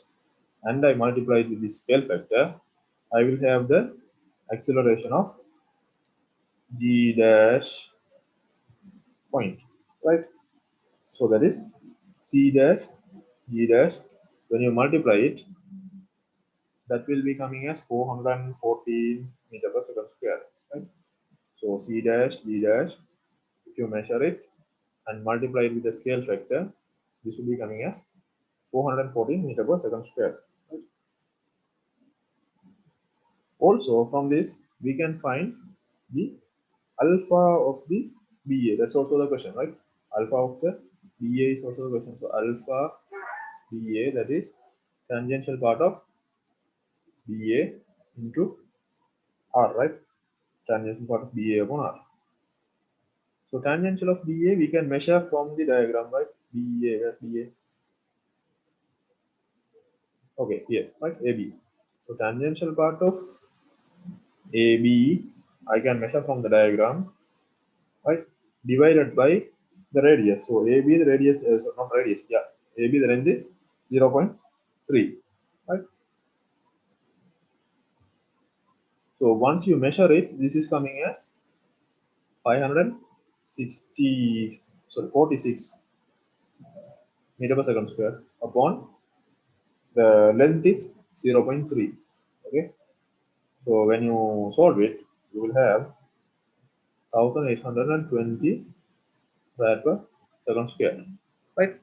Speaker 1: and I multiply it with the scale factor, I will have the acceleration of G dash point, right? So that is C dash G dash. When you multiply it, that will be coming as 414 meter per second square, right? So C dash G dash If you measure it and multiply it with the scale factor, this will be coming as 414 meter per second square. Also, from this, we can find the alpha of the BA. That's also the question, right? Alpha of the BA is also the question. So, alpha BA, that is tangential part of BA into R, right? Tangential part of BA upon R. So, tangential of BA we can measure from the diagram, right? BA, where's BA? Okay, here, right? AB. So, tangential part of AB I can measure from the diagram, right? Divided by the radius. So AB the radius is not radius, yeah. AB the length is 0.3, right? So once you measure it, this is coming as 560, sorry, 46 meter per second square upon the length is 0.3. Okay. So when you solve it, you will have 1820 rad per second square, right?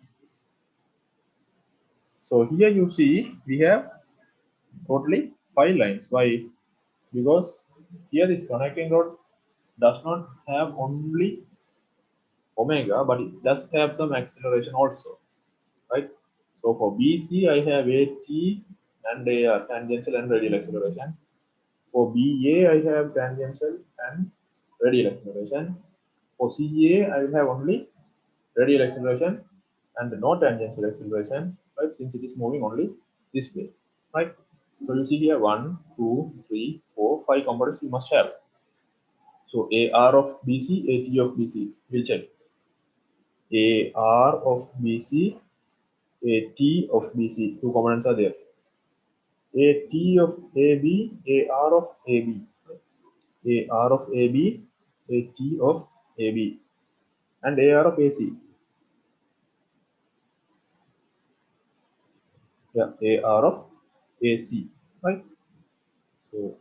Speaker 1: So here you see we have totally 5 lines. Why? Because here this connecting rod does not have only omega, but it does have some acceleration also, right? So for BC, I have AT and AR, tangential and radial acceleration. For BA, I have tangential and radial acceleration. For CA, I will have only radial acceleration and no tangential acceleration, right? Since it is moving only this way, right? So you see here 1, 2, 3, 4, 5 components you must have. So AR of BC, AT of BC, we'll check. AR of BC, AT of BC, two components are there. AT of AB, AR of AB, AR of AB, AT of AB, and AR of AC. Yeah, AR of AC, right? So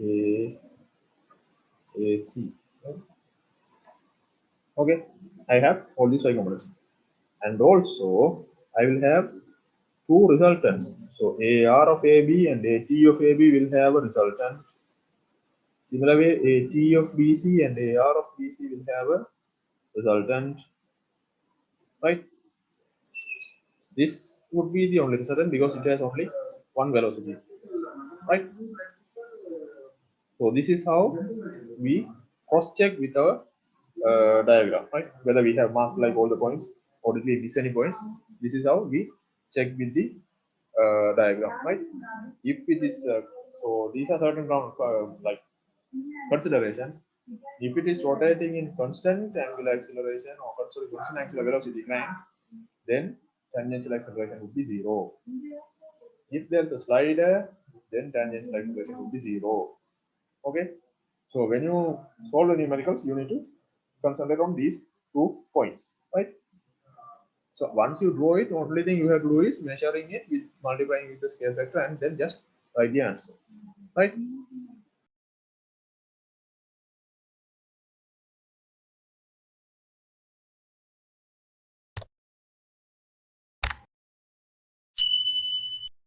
Speaker 1: AC, right? Okay, I have all these 5 components, and also I will have 2 resultants. So AR of AB and AT of AB will have a resultant. Similar way, AT of BC and AR of BC will have a resultant, right? This would be the only resultant because it has only one velocity, right? So this is how we cross-check with our diagram, right? Whether we have marked like all the points or did we miss any points. This is how we check with the diagram, right? If it is so, these are certain like considerations. If it is rotating in constant angular acceleration or constant angular velocity, then tangential acceleration would be 0. If there's a slider, then tangential acceleration would be 0. Okay. So when you solve the numericals, you need to concentrate on these 2 points, right? So once you draw it, only thing you have to do is measuring it with multiplying with the scale factor and then just write the answer, right?